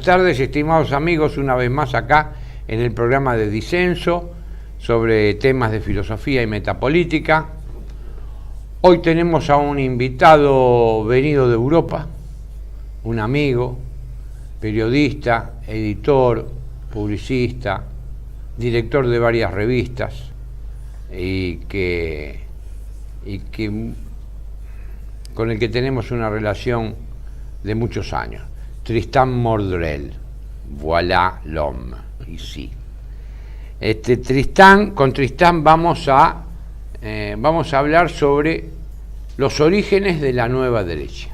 tardes, estimados amigos, una vez más acá en el programa de Disenso sobre temas de filosofía y metapolítica. Hoy tenemos a un invitado venido de Europa, un amigo, periodista, editor, publicista, director de varias revistas y que con el que tenemos una relación de muchos años. Tristan Mordrel, voilà l'homme, ici. Con Tristan vamos a hablar sobre los orígenes de la nueva derecha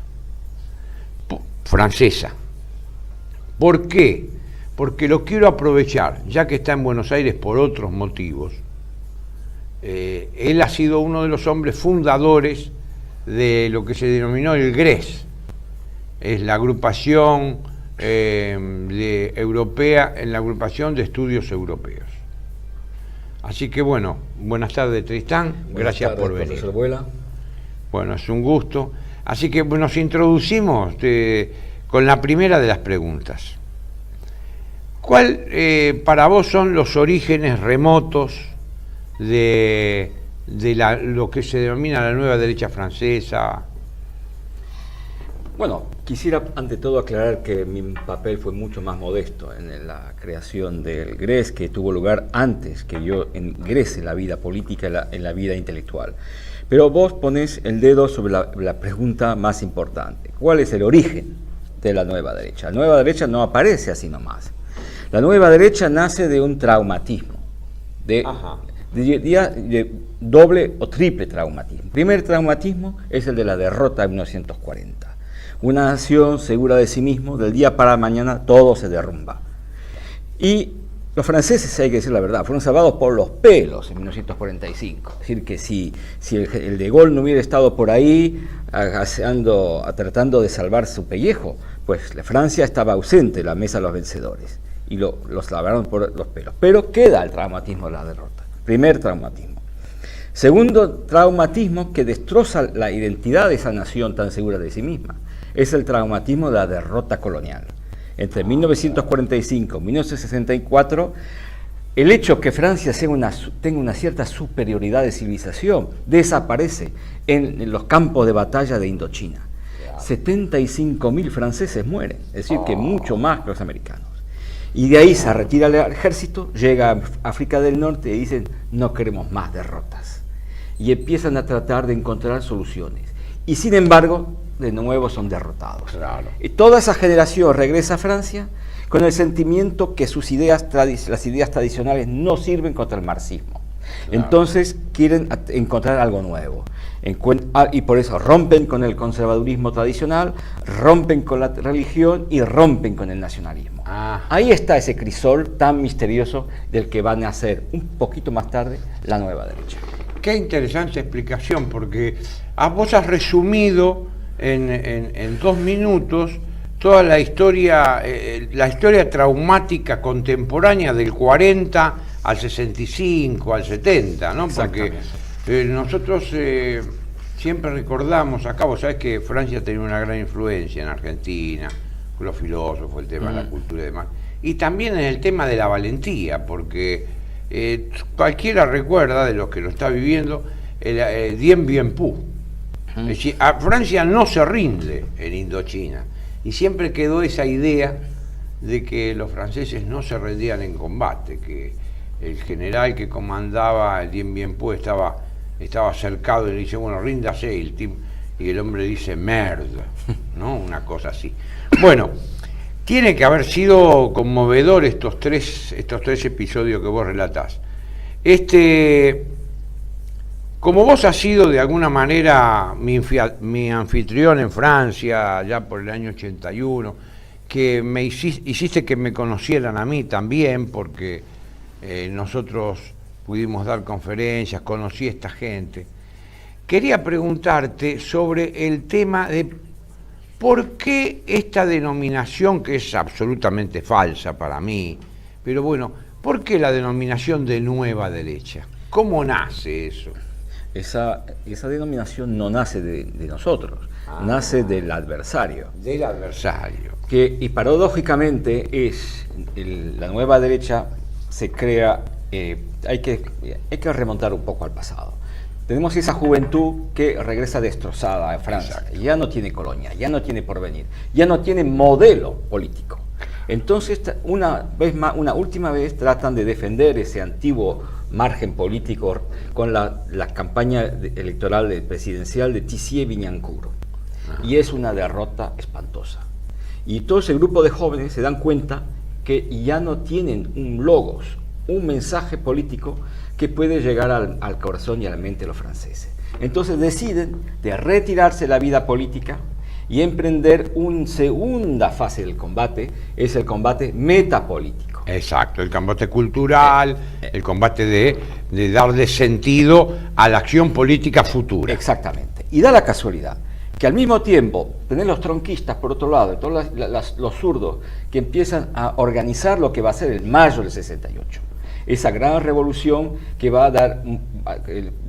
francesa. ¿Por qué? Porque lo quiero aprovechar, ya que está en Buenos Aires por otros motivos. Él ha sido uno de los hombres fundadores de lo que se denominó el GRES. Es la agrupación europea, en la agrupación de estudios europeos. Así que bueno, buenas tardes Tristan, gracias por venir. Profesor Vuela. Bueno, es un gusto. Así que nos introducimos con la primera de las preguntas. ¿Cuál para vos son los orígenes remotos de lo que se denomina la nueva derecha francesa? Bueno, quisiera ante todo aclarar que mi papel fue mucho más modesto en la creación del GRES, que tuvo lugar antes que yo ingrese en la vida política, en la vida intelectual. Pero vos ponés el dedo sobre la pregunta más importante. ¿Cuál es el origen de la nueva derecha? La nueva derecha no aparece así nomás. La nueva derecha nace de un traumatismo, de doble o triple traumatismo. El primer traumatismo es el de la derrota de 1940. Una nación segura de sí mismo, del día para la mañana todo se derrumba. Y los franceses, hay que decir la verdad, fueron salvados por los pelos en 1945. Es decir, que si el de Gaulle no hubiera estado por ahí tratando de salvar su pellejo, pues la Francia estaba ausente de la mesa de los vencedores y los lavaron por los pelos. Pero queda el traumatismo de la derrota. Primer traumatismo. Segundo traumatismo que destroza la identidad de esa nación tan segura de sí misma es el traumatismo de la derrota colonial. Entre 1945 y 1964, el hecho que Francia tenga una cierta superioridad de civilización desaparece en los campos de batalla de Indochina. 75.000 franceses mueren, es decir, que mucho más que los americanos. Y de ahí se retira el ejército, llega a África del Norte y dicen, no queremos más derrotas. Y empiezan a tratar de encontrar soluciones. Y sin embargo, de nuevo son derrotados. Claro. Y toda esa generación regresa a Francia con el sentimiento que las ideas tradicionales no sirven contra el marxismo. Claro. Entonces quieren encontrar algo nuevo. Y por eso rompen con el conservadurismo tradicional, rompen con la religión y rompen con el nacionalismo. Ahí está ese crisol tan misterioso del que va a nacer un poquito más tarde la nueva derecha. Qué interesante explicación, porque vos has resumido en 2 minutos toda la historia traumática contemporánea del 40 al 65, al 70, ¿no? Porque nosotros siempre recordamos, acá vos sabés que Francia tenía una gran influencia en Argentina, con los filósofos, el tema de la cultura y demás, y también en el tema de la valentía, porque cualquiera recuerda, de los que lo está viviendo, el Dien Bien Phu. Es decir, Francia no se rinde en Indochina, y siempre quedó esa idea de que los franceses no se rendían en combate, que el general que comandaba el Dien Bien Phu estaba cercado y le dice, bueno, ríndase, y el hombre dice, merde, ¿no? Una cosa así. Bueno, tiene que haber sido conmovedor estos tres episodios que vos relatás. Como vos has sido de alguna manera mi anfitrión en Francia, ya por el año 81, que hiciste que me conocieran a mí también, porque nosotros pudimos dar conferencias, conocí a esta gente. Quería preguntarte sobre el tema de por qué esta denominación, que es absolutamente falsa para mí, pero bueno, ¿por qué la denominación de nueva derecha? ¿Cómo nace eso? Esa denominación no nace de nosotros, nace del adversario. Del adversario. Y paradójicamente la nueva derecha se crea, hay que remontar un poco al pasado. Tenemos esa juventud que regresa destrozada a Francia, ya no tiene colonia, ya no tiene porvenir, ya no tiene modelo político. Entonces, una última vez tratan de defender ese antiguo margen político con la campaña electoral presidencial de Tissier-Vignancourt. Y es una derrota espantosa. Y todo ese grupo de jóvenes se dan cuenta que ya no tienen un logos, un mensaje político que puede llegar al corazón y a la mente de los franceses. Entonces deciden de retirarse de la vida política y emprender una segunda fase del combate, es el combate metapolítico. Exacto, el combate cultural, el combate de darle sentido a la acción política futura. Exactamente. Y da la casualidad que al mismo tiempo tenés los tronquistas por otro lado, y todos los zurdos que empiezan a organizar lo que va a ser el mayo del 68. Esa gran revolución que va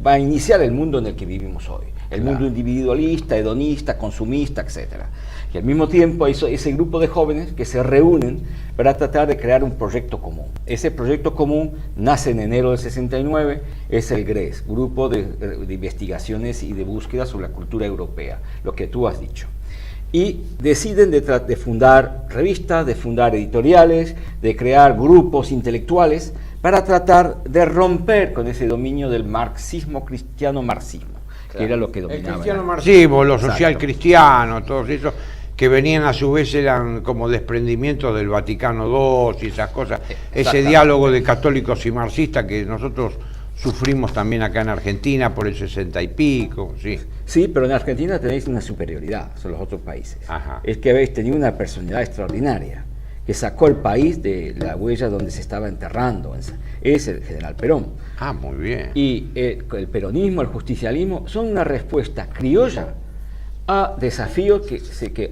a iniciar el mundo en el que vivimos hoy. El mundo individualista, hedonista, consumista, etc. Y al mismo tiempo hay ese grupo de jóvenes que se reúnen para tratar de crear un proyecto común. Ese proyecto común nace en enero del 69, es el GRES, Grupo de Investigaciones y de Búsqueda sobre la Cultura Europea, lo que tú has dicho. Y deciden de fundar revistas, de fundar editoriales, de crear grupos intelectuales para tratar de romper con ese dominio del marxismo cristiano-marxismo, que era lo que dominaba. El cristiano-marxismo, lo social-cristiano, todos esos que venían a su vez eran como desprendimientos del Vaticano II y esas cosas. Ese diálogo de católicos y marxistas que nosotros sufrimos también acá en Argentina por el 60 y pico, sí. Sí, pero en Argentina tenéis una superioridad sobre los otros países. Ajá. Es que habéis tenido una personalidad extraordinaria que sacó el país de la huella donde se estaba enterrando. Es el general Perón. Ah, muy bien. Y el peronismo, el justicialismo, son una respuesta criolla a desafíos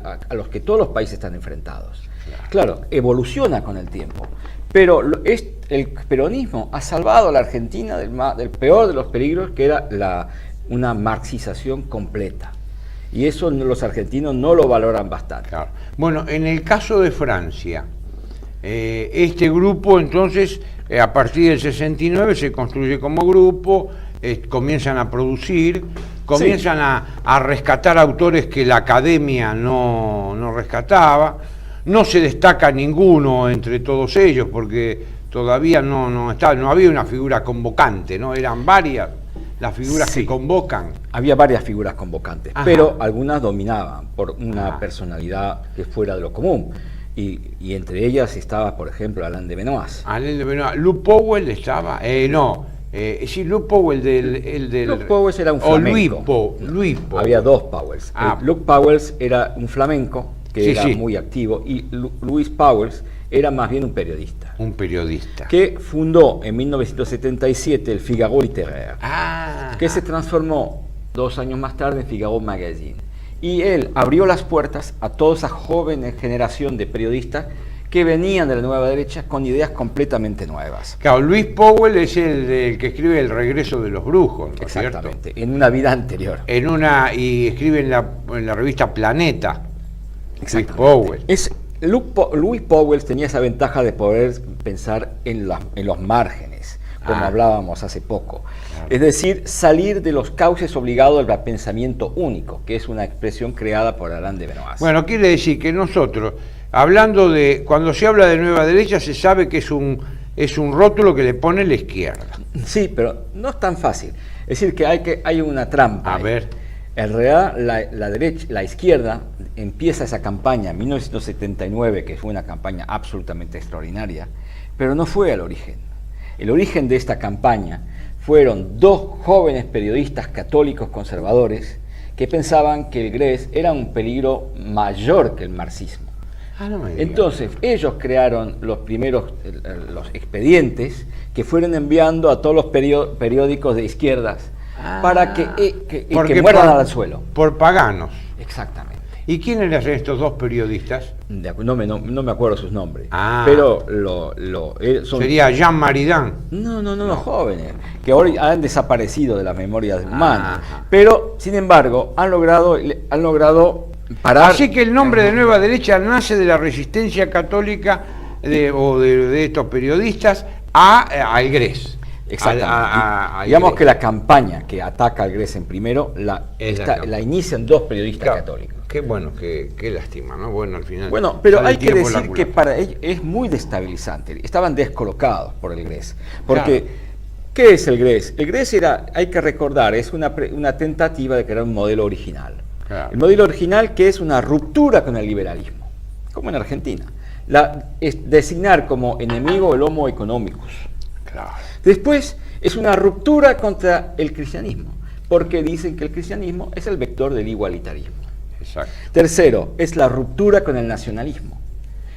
a los que todos los países están enfrentados. Claro, evoluciona con el tiempo, pero el peronismo ha salvado a la Argentina del peor de los peligros, que era una marxización completa. Y eso los argentinos no lo valoran bastante. Claro. Bueno, en el caso de Francia, este grupo entonces, a partir del 69 se construye como grupo, comienzan a producir, comienzan a rescatar autores que la academia no rescataba, no se destaca ninguno entre todos ellos porque todavía no había una figura convocante, ¿no? Eran varias las figuras que convocan. Había varias figuras convocantes, Ajá, pero algunas dominaban por una personalidad que fuera de lo común. Y entre ellas estaba, por ejemplo, Alain de Benoist. Alain de Benoist. Lou Powell estaba, sí, Lou Powell Lou Powell era un flamenco. Louis Powell. Había dos Powells. Lou Powell era un flamenco que era muy activo, y Louis Powell era más bien un periodista. Un periodista. Que fundó en 1977 el Figaro Littéraire, que se transformó 2 años más tarde en Figaro Magazine. Y él abrió las puertas a toda esa joven generación de periodistas que venían de la nueva derecha con ideas completamente nuevas. Claro, Louis Powell es el que escribe El regreso de los brujos, ¿no es cierto? Exactamente, en una vida anterior. Y escribe en la revista Planeta. Louis Powell. Louis Powell tenía esa ventaja de poder pensar en los márgenes, como hablábamos hace poco. Claro. Es decir, salir de los cauces obligados al pensamiento único, que es una expresión creada por Alain de Benoist. Bueno, quiere decir que nosotros, cuando se habla de nueva derecha, se sabe que es un rótulo que le pone la izquierda. Sí, pero no es tan fácil. Es decir, que hay una trampa. A ver. En realidad, la izquierda empieza esa campaña en 1979, que fue una campaña absolutamente extraordinaria, pero no fue el origen. El origen de esta campaña fueron 2 jóvenes periodistas católicos conservadores que pensaban que el GRES era un peligro mayor que el marxismo. Entonces, ellos crearon los primeros los expedientes que fueron enviando a todos los periódicos de izquierdas para que muerdan al suelo. Por paganos. Exactamente. ¿Y quiénes eran estos dos periodistas? No me acuerdo sus nombres. Ah. Pero son... Sería Jean Maridan. No, jóvenes, que ahora han desaparecido de las memorias humanas. Ajá. Pero, sin embargo, han logrado parar. Así que el nombre de Nueva Derecha nace de la resistencia católica de estos periodistas al GRES. Exactamente. Digamos que la campaña que ataca al GRES en primero la inician dos periodistas católicos. Qué bueno, qué lástima, ¿no? Bueno, al final. Bueno, pero hay que decir que para ellos es muy destabilizante. Estaban descolocados por el GRES. Porque, ¿qué es el GRES? El GRES hay que recordar, es una tentativa de crear un modelo original. Claro. El modelo original que es una ruptura con el liberalismo, como en Argentina. Es designar como enemigo el homo economicus. Claro. Después es una ruptura contra el cristianismo, porque dicen que el cristianismo es el vector del igualitarismo. Exacto. Tercero, es la ruptura con el nacionalismo.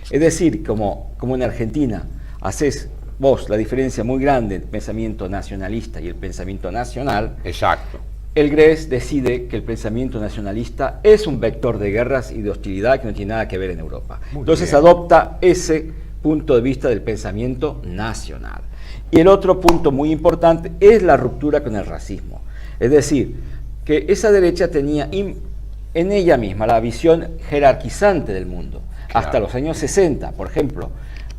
Es decir, como en Argentina, haces vos la diferencia muy grande entre el pensamiento nacionalista y el pensamiento nacional. Exacto. El GRES decide que el pensamiento nacionalista es un vector de guerras y de hostilidad que no tiene nada que ver en Europa. Entonces adopta ese punto de vista del pensamiento nacional. Y el otro punto muy importante es la ruptura con el racismo. Es decir, que esa derecha tenía en ella misma la visión jerarquizante del mundo. Claro. Hasta los años 60, por ejemplo,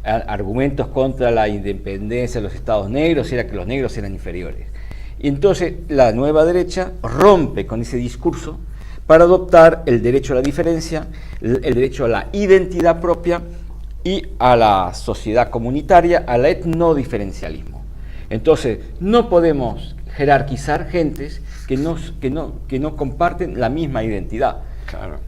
argumentos contra la independencia de los estados negros era que los negros eran inferiores. Y entonces la nueva derecha rompe con ese discurso para adoptar el derecho a la diferencia, el derecho a la identidad propia y a la sociedad comunitaria, al etnodiferencialismo. Entonces, no podemos jerarquizar gentes que no comparten la misma identidad. Claro.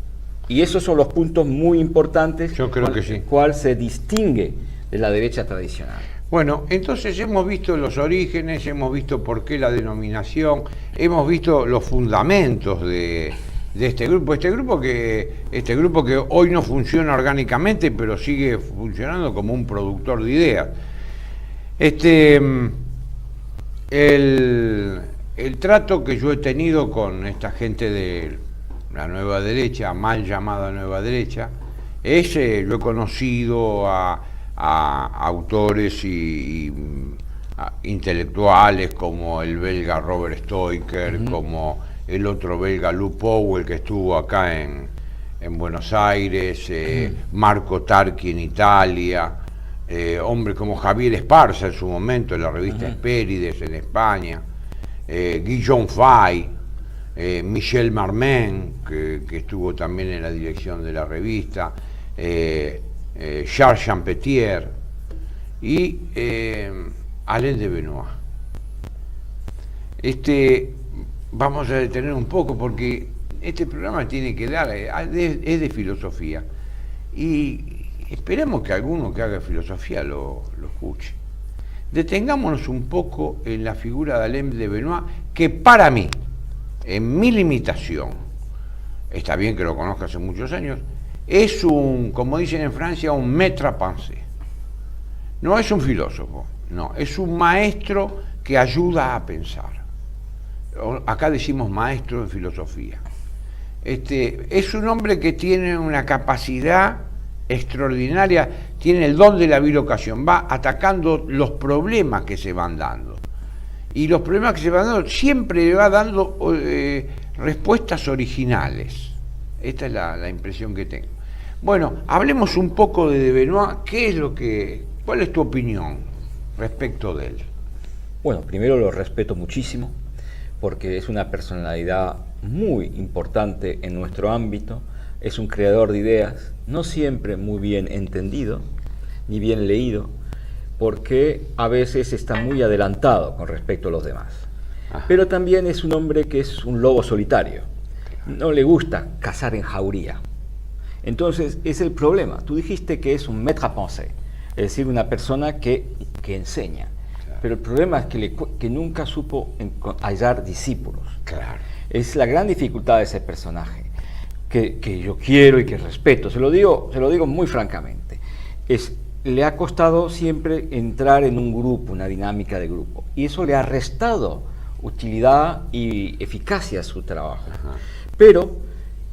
Y esos son los puntos muy importantes. Yo creo que sí. Cuál se distingue de la derecha tradicional. Bueno, entonces hemos visto los orígenes, hemos visto por qué la denominación, hemos visto los fundamentos de este grupo que hoy no funciona orgánicamente, pero sigue funcionando como un productor de ideas. El trato que yo he tenido con esta gente de la nueva derecha, mal llamada nueva derecha, yo he conocido a autores y intelectuales como el belga Robert Stoiker, como el otro belga Lou Powell, que estuvo acá en Buenos Aires, Marco Tarqui en Italia, hombres como Javier Esparza en su momento en la revista Hespérides en España, Guillaume Fay, Michel Marmin, que estuvo también en la dirección de la revista, Charles Champetier y Alain de Benoist. Vamos a detener un poco porque este programa tiene que dar, es de filosofía y esperemos que alguno que haga filosofía lo escuche. Detengámonos un poco en la figura de Alain de Benoist, que para mí, en mi limitación, está bien que lo conozca hace muchos años, es como dicen en Francia, un maître à penser. No es un filósofo, no, es un maestro que ayuda a pensar. Acá decimos maestro en filosofía. Es un hombre que tiene una capacidad extraordinaria, tiene el don de la bilocación, va atacando los problemas que se van dando. Y los problemas que se van dando siempre le va dando respuestas originales. Esta es la impresión que tengo. Bueno, hablemos un poco de Benoist. ¿Cuál es tu opinión respecto de él? Bueno, primero lo respeto muchísimo, porque es una personalidad muy importante en nuestro ámbito, es un creador de ideas, no siempre muy bien entendido, ni bien leído, porque a veces está muy adelantado con respecto a los demás. Pero también es un hombre que es un lobo solitario, no le gusta cazar en jauría. Entonces, es el problema. Tú dijiste que es un maître à penser, es decir, una persona que enseña. Claro. Pero el problema es que nunca supo hallar discípulos. Claro. Es la gran dificultad de ese personaje, que yo quiero y que respeto. Se lo digo muy francamente. Le ha costado siempre entrar en un grupo, una dinámica de grupo. Y eso le ha restado utilidad y eficacia a su trabajo. Pero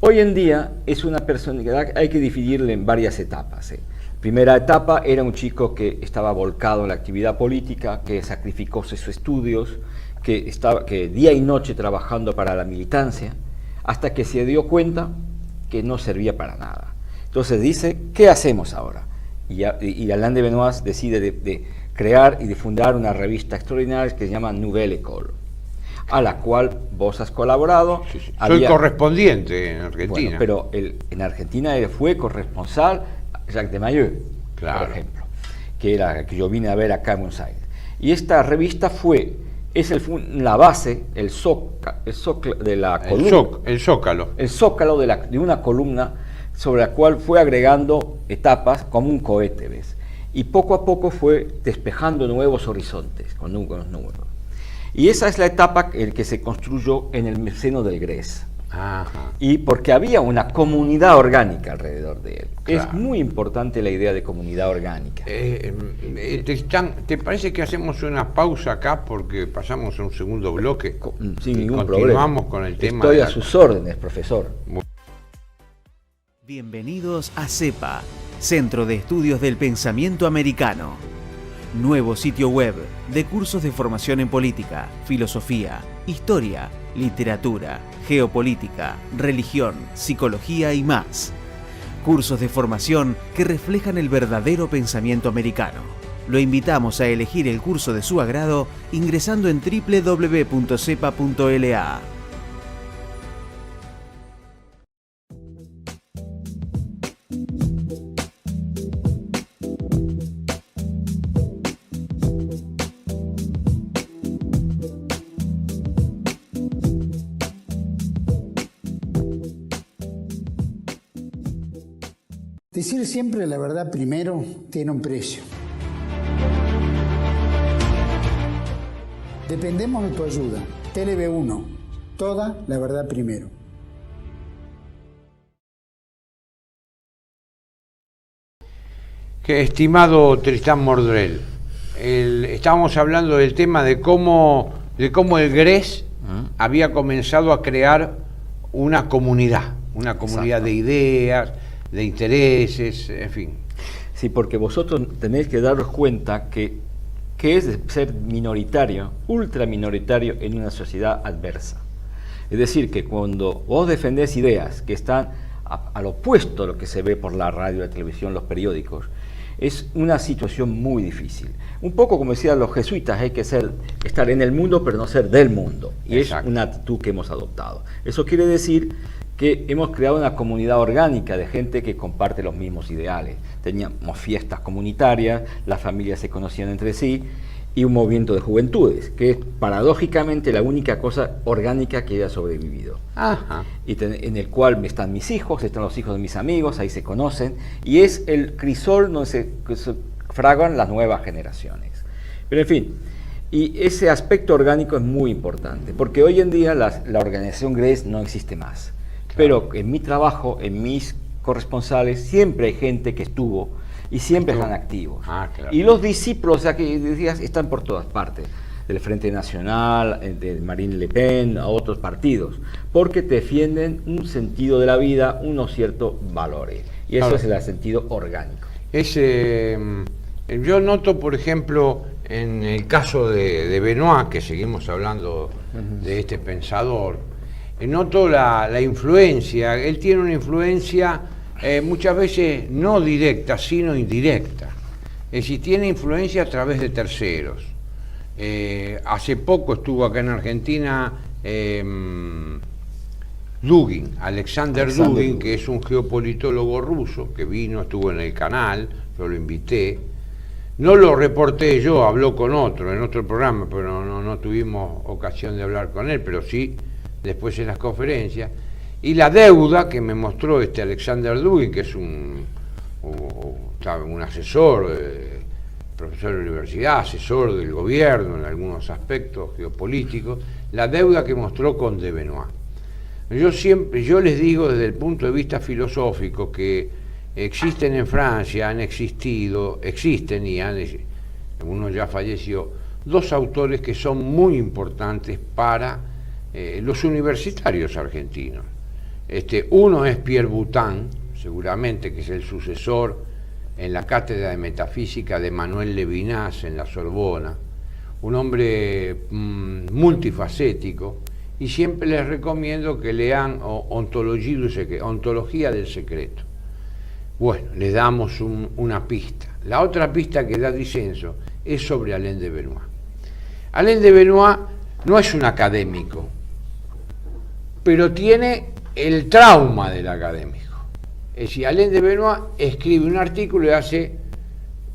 Hoy en día es una personalidad, hay que dividirla en varias etapas. Primera etapa era un chico que estaba volcado en la actividad política, que sacrificó sus estudios, que día y noche trabajando para la militancia, hasta que se dio cuenta que no servía para nada. Entonces dice, ¿qué hacemos ahora? Y Alain de Benoist decide de crear y de fundar una revista extraordinaria que se llama Nouvelle École, a la cual vos has colaborado. Sí, sí. Soy correspondiente en Argentina. Bueno, pero en Argentina fue corresponsal Jacques de Mayeux, claro, por ejemplo, que yo vine a ver acá en Buenos Aires. Y esta revista es la base, el zócalo de la columna. El zócalo. El zócalo de una columna sobre la cual fue agregando etapas como un cohete, ¿ves? Y poco a poco fue despejando nuevos horizontes con números nuevos. Y esa es la etapa que se construyó en el seno del GRES. Ajá. Y porque había una comunidad orgánica alrededor de él. Claro. Es muy importante la idea de comunidad orgánica. ¿Te parece que hacemos una pausa acá porque pasamos a un segundo bloque? Sin ningún problema. Continuamos con el tema. Estoy a sus órdenes, profesor. Bienvenidos a CEPA, Centro de Estudios del Pensamiento Americano. Nuevo sitio web de cursos de formación en política, filosofía, historia, literatura, geopolítica, religión, psicología y más. Cursos de formación que reflejan el verdadero pensamiento americano. Lo invitamos a elegir el curso de su agrado ingresando en www.cepa.la. Decir siempre la verdad primero tiene un precio. Dependemos de tu ayuda. TLB1, toda la verdad primero. Estimado Tristán Mordrell, estábamos hablando del tema de cómo el GRES había comenzado a crear una comunidad Exacto. de ideas, de intereses, en fin. Sí, porque vosotros tenéis que daros cuenta que es ser minoritario, ultra minoritario en una sociedad adversa. Es decir, que cuando vos defendés ideas que están al opuesto a lo que se ve por la radio, la televisión, los periódicos, es una situación muy difícil. Un poco como decían los jesuitas, hay que estar en el mundo pero no ser del mundo. Y exacto, es una actitud que hemos adoptado. Eso quiere decir que hemos creado una comunidad orgánica de gente que comparte los mismos ideales. Teníamos fiestas comunitarias, las familias se conocían entre sí, y un movimiento de juventudes, que es paradójicamente la única cosa orgánica que haya sobrevivido. Ajá. En el cual están mis hijos, están los hijos de mis amigos, ahí se conocen, y es el crisol donde se fraguan las nuevas generaciones. Pero en fin, y ese aspecto orgánico es muy importante, porque hoy en día la organización GRES no existe más. Pero en mi trabajo, en mis corresponsales, siempre hay gente que estuvo y siempre están activos. Claro. Y los discípulos, o sea, que decías, están por todas partes, del Frente Nacional, de Marine Le Pen, a otros partidos, porque defienden un sentido de la vida, unos ciertos valores. Y eso es el sentido orgánico. Yo noto, por ejemplo, en el caso de Benoist, que seguimos hablando de este pensador, noto la influencia. Él tiene una influencia muchas veces no directa, sino indirecta. Es decir, tiene influencia a través de terceros. Hace poco estuvo acá en Argentina Dugin, Alexander Dugin, que es un geopolitólogo ruso, que vino, estuvo en el canal, yo lo invité. No lo reporté yo, habló con otro, en otro programa, pero no tuvimos ocasión de hablar con él, pero sí después en las conferencias, y la deuda que me mostró Alexander Dugin, que es un asesor, profesor de universidad, asesor del gobierno en algunos aspectos geopolíticos, la deuda que mostró con de Benoist. Yo les digo desde el punto de vista filosófico que existen en Francia, existen y uno ya falleció, dos autores que son muy importantes para los universitarios argentinos. Uno es Pierre Boutin, seguramente, que es el sucesor en la cátedra de metafísica de Manuel Levinas en la Sorbona, un hombre multifacético, y siempre les recomiendo que lean Ontología del Secreto. Bueno, les damos una pista. La otra pista que da Dicenzo es sobre Alain de Benoist. Alain de Benoist no es un académico, pero tiene el trauma del académico. Es decir, Alain de Benoist escribe un artículo y hace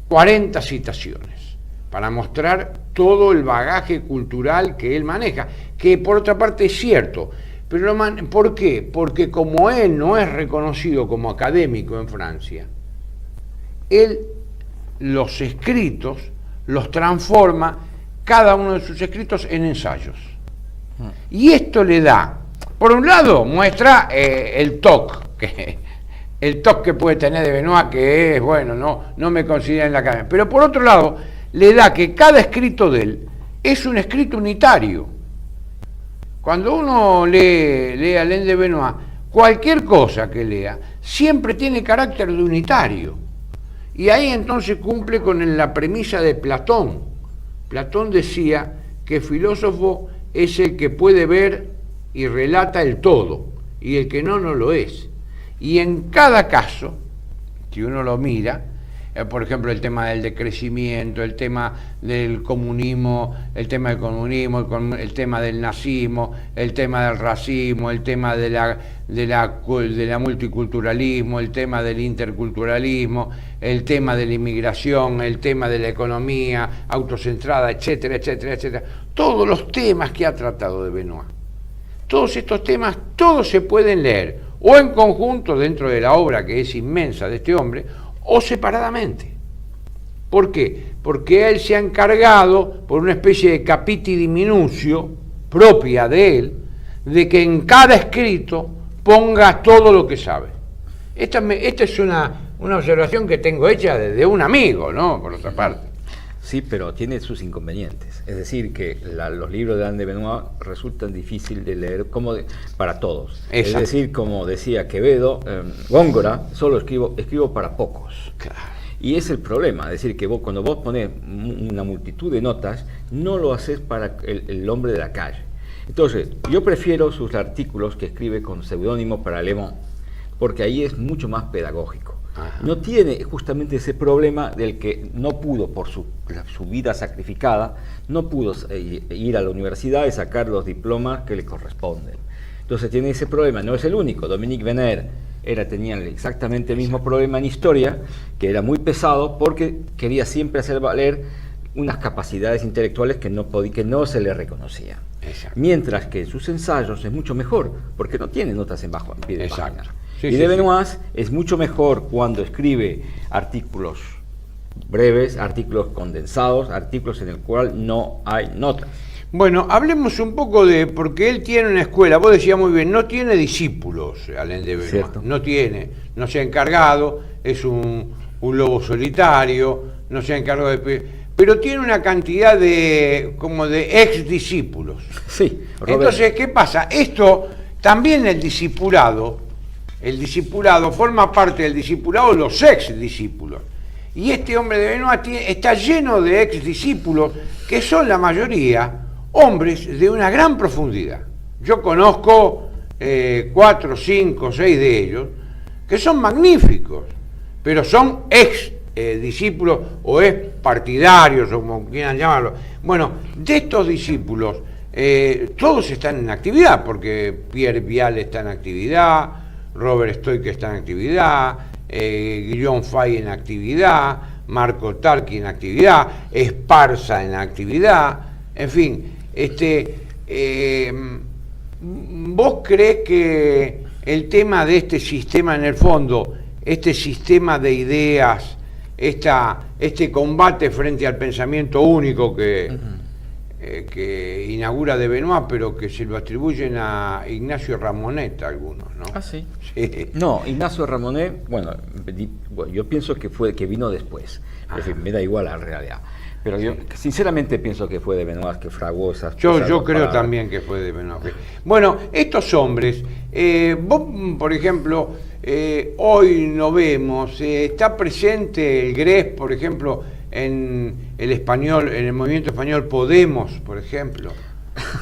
40 citaciones para mostrar todo el bagaje cultural que él maneja, que por otra parte es cierto. Pero ¿por qué? Porque como él no es reconocido como académico en Francia, él los escritos los transforma, cada uno de sus escritos, en ensayos. Y esto le da, por un lado, muestra el toque que puede tener de Benoist, que es, bueno, no me considera en la academia. Pero por otro lado, le da que cada escrito de él es un escrito unitario. Cuando uno lee Alain de Benoist, cualquier cosa que lea siempre tiene carácter de unitario. Y ahí entonces cumple con la premisa de Platón. Platón decía que filósofo es el que puede ver y relata el todo, y el que no lo es. Y en cada caso, si uno lo mira, por ejemplo, el tema del decrecimiento, el tema del comunismo, el tema del nazismo, el tema del racismo, el tema de la multiculturalismo, el tema del interculturalismo, el tema de la inmigración, el tema de la economía autocentrada, etcétera, etcétera, etcétera. Todos los temas que ha tratado de Benoist. Todos estos temas, todos se pueden leer o en conjunto dentro de la obra que es inmensa de este hombre, o separadamente. ¿Por qué? Porque él se ha encargado, por una especie de capiti diminucio propia de él, de que en cada escrito ponga todo lo que sabe. Esta es una observación que tengo hecha de un amigo, ¿no? Por otra parte. Sí, pero tiene sus inconvenientes. Es decir, que los libros de Alain de Benoist resultan difíciles de leer para todos. Exacto. Es decir, como decía Quevedo, Góngora, solo escribo para pocos. Claro. Y es el problema, es decir, que cuando vos pones una multitud de notas, no lo haces para el hombre de la calle. Entonces, yo prefiero sus artículos que escribe con seudónimo para Le Monde, porque ahí es mucho más pedagógico. Ajá. No tiene justamente ese problema del que no pudo, por su vida sacrificada, no pudo ir a la universidad y sacar los diplomas que le corresponden. Entonces tiene ese problema, no es el único. Dominique Venner tenía exactamente el mismo problema en historia, que era muy pesado porque quería siempre hacer valer unas capacidades intelectuales que no se le reconocían. Exacto. Mientras que en sus ensayos es mucho mejor, porque no tiene notas en pie de página. Sí, y de Benoist es mucho mejor cuando escribe artículos breves, artículos condensados, artículos en el cual no hay notas. Bueno, hablemos un poco porque él tiene una escuela, vos decías muy bien, no tiene discípulos, Alain de Benoist. Cierto. No se ha encargado, es un lobo solitario, no se ha encargado pero tiene una cantidad de ex discípulos. Sí. Entonces, ¿qué pasa? Esto también el discipulado forma parte del discipulado los ex discípulos. Y este hombre de Benoist está lleno de ex discípulos que son la mayoría hombres de una gran profundidad. Yo conozco 4, 5, 6 de ellos que son magníficos, pero son ex discípulos o ex partidarios o como quieran llamarlo. Bueno, de estos discípulos todos están en actividad, porque Pierre Vial está en actividad, Robert Stoike está en actividad, Guillaume Fay en actividad, Marco Tarki en actividad, Esparza en actividad, en fin, ¿vos crees que el tema de este sistema, en el fondo, este sistema de ideas, este combate frente al pensamiento único que que inaugura de Benoist, pero que se lo atribuyen a Ignacio Ramonet algunos, ¿no? Ah, sí. Sí. No, Ignacio Ramonet, bueno, yo pienso que vino después. En fin, me da igual la realidad. Pero yo sinceramente pienso que fue de Benoist que fraguó esas cosas. Yo creo también que fue de Benoist. Bueno, estos hombres, vos, por ejemplo, hoy no vemos, está presente el GRES, por ejemplo, en el español, en el movimiento español Podemos, por ejemplo.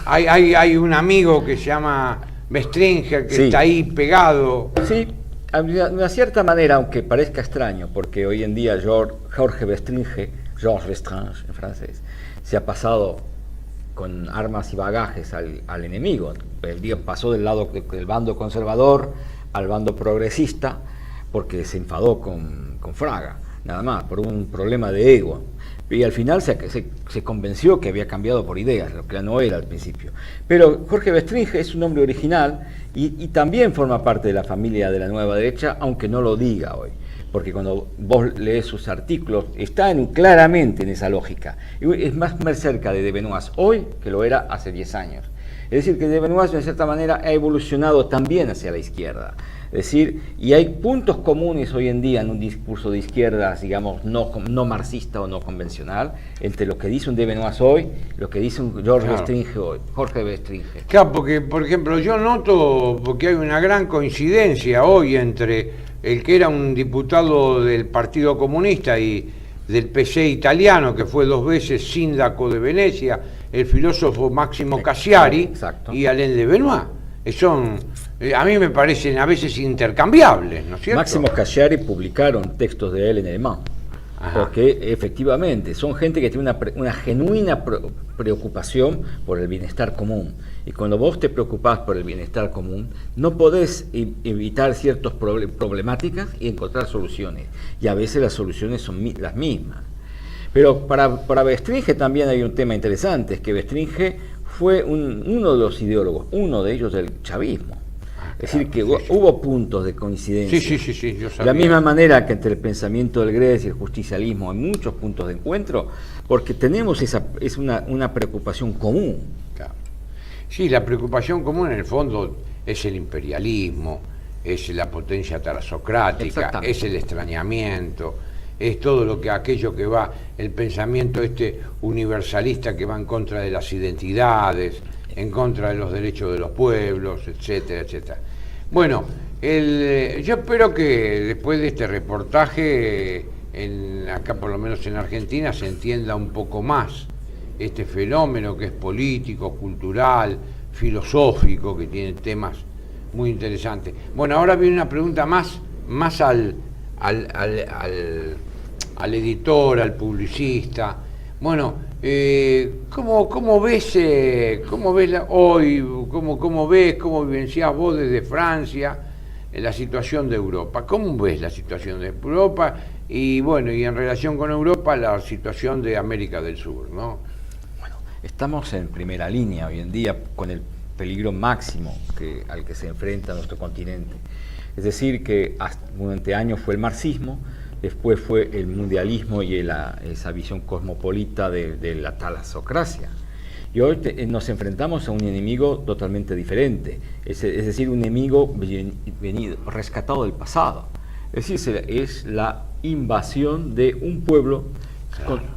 Hay un amigo que se llama Bestringer, que está ahí pegado. Sí, de una cierta manera, aunque parezca extraño, porque hoy en día Georges Bestringe en francés, se ha pasado con armas y bagajes al enemigo. El día pasó del bando conservador al bando progresista porque se enfadó con Fraga, nada más, por un problema de ego. Y al final se convenció que había cambiado por ideas, lo que no era al principio. Pero Jorge Bestringe es un hombre original y también forma parte de la familia de la nueva derecha, aunque no lo diga hoy. Porque cuando vos lees sus artículos, están claramente en esa lógica. Es más cerca de Benoist hoy que lo era hace 10 años. Es decir, que de Benoist, de cierta manera, ha evolucionado también hacia la izquierda. Es decir, y hay puntos comunes hoy en día en un discurso de izquierdas, digamos, no marxista o no convencional, entre lo que dice un de Benoist hoy y lo que dice un Bestringe hoy, Jorge Bestringe. Claro, porque, por ejemplo, yo noto porque hay una gran coincidencia hoy entre el que era un diputado del Partido Comunista y del PC italiano, que fue 2 veces síndaco de Venecia, el filósofo Máximo Cassiari, y Alain de Benoist. Son, a mí me parecen a veces intercambiables, ¿no es cierto? Máximo Cassiari publicaron textos de él en alemán, porque efectivamente son gente que tiene una genuina preocupación por el bienestar común. Y cuando vos te preocupás por el bienestar común, no podés evitar ciertas problemáticas y encontrar soluciones. Y a veces las soluciones son las mismas. Pero para Bestringe también hay un tema interesante, es que Bestringe fue uno de los ideólogos, uno de ellos del chavismo. Es decir, que hubo puntos de coincidencia. Sí, yo sabía. De la misma manera que entre el pensamiento del GRES y el justicialismo hay muchos puntos de encuentro, porque tenemos una preocupación común. Claro. Sí, la preocupación común en el fondo es el imperialismo, es la potencia talasocrática, es el extrañamiento, es todo aquello que va, el pensamiento universalista que va en contra de las identidades, en contra de los derechos de los pueblos, etcétera, etcétera. Bueno, yo espero que después de este reportaje, acá por lo menos en Argentina, se entienda un poco más este fenómeno que es político, cultural, filosófico, que tiene temas muy interesantes. Bueno, ahora viene una pregunta más al editor, al publicista. Bueno, ¿cómo ves hoy, cómo vivenciás vos desde Francia la situación de Europa? ¿Cómo ves la situación de Europa? Y bueno, y en relación con Europa, la situación de América del Sur, ¿no? Bueno, estamos en primera línea hoy en día con el peligro máximo al que se enfrenta nuestro continente. Es decir, que durante años fue el marxismo, después fue el mundialismo y esa visión cosmopolita de la talasocracia. Y hoy nos enfrentamos a un enemigo totalmente diferente, es decir, un enemigo rescatado del pasado. Es decir, es la invasión de un pueblo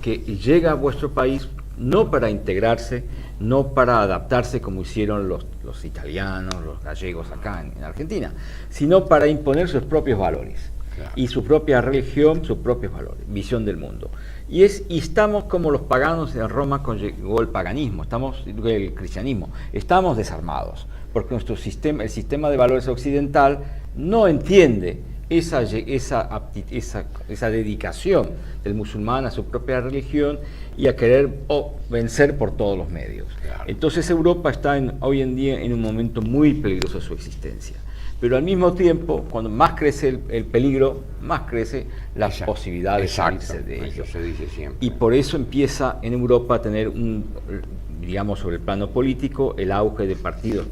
que llega a vuestro país no para integrarse, no para adaptarse como hicieron los italianos, los gallegos acá en Argentina, sino para imponer sus propios valores. Claro. Y su propia religión, sus propios valores, visión del mundo. Y estamos como los paganos en Roma cuando llegó el paganismo, el cristianismo, estamos desarmados, porque el sistema de valores occidental no entiende esa dedicación del musulmán a su propia religión y a querer vencer por todos los medios. Claro. Entonces Europa está hoy en día en un momento muy peligroso de su existencia. Pero al mismo tiempo, cuando más crece el peligro, más crece las posibilidades de salirse de ello. Eso se dice siempre. Y por eso empieza en Europa a tener digamos, sobre el plano político, el auge de partidos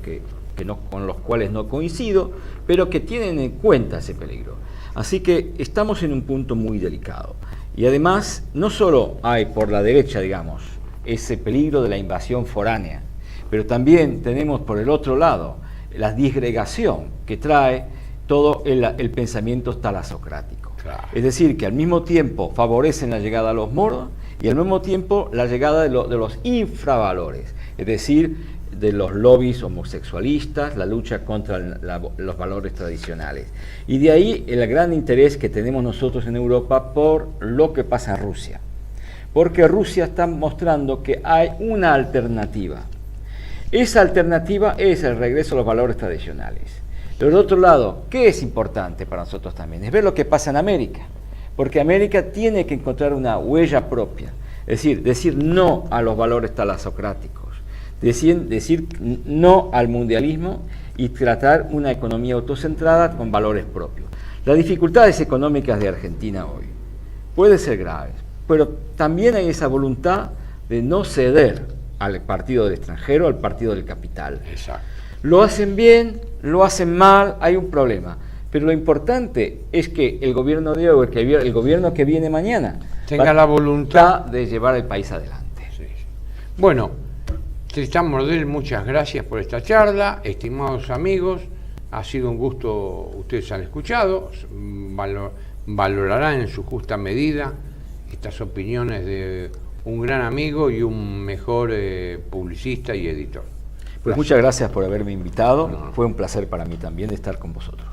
con los cuales no coincido, pero que tienen en cuenta ese peligro. Así que estamos en un punto muy delicado. Y además, no solo hay por la derecha, digamos, ese peligro de la invasión foránea. Pero también tenemos por el otro lado la disgregación que trae todo el pensamiento talasocrático. Claro. Es decir, que al mismo tiempo favorecen la llegada a los moros y al mismo tiempo la llegada de los infravalores, es decir, de los lobbies homosexualistas, la lucha contra los valores tradicionales. Y de ahí el gran interés que tenemos nosotros en Europa por lo que pasa en Rusia. Porque Rusia está mostrando que hay una alternativa. Esa alternativa es el regreso a los valores tradicionales. Pero del otro lado, ¿qué es importante para nosotros también? Es ver lo que pasa en América. Porque América tiene que encontrar una huella propia. Es decir no a los valores talasocráticos. Decir no al mundialismo y tratar una economía autocentrada con valores propios. Las dificultades económicas de Argentina hoy pueden ser graves, pero también hay esa voluntad de no ceder al partido del extranjero, al partido del capital. Exacto. Lo hacen bien, lo hacen mal, hay un problema. Pero lo importante es que el gobierno de hoy, el gobierno que viene mañana, tenga la voluntad de llevar el país adelante. Sí. Bueno, Tristán Mordel, muchas gracias por esta charla. Estimados amigos, ha sido un gusto, ustedes han escuchado, valorarán en su justa medida estas opiniones de un gran amigo y un mejor publicista y editor. Pues muchas gracias por haberme invitado, fue un placer para mí también estar con vosotros.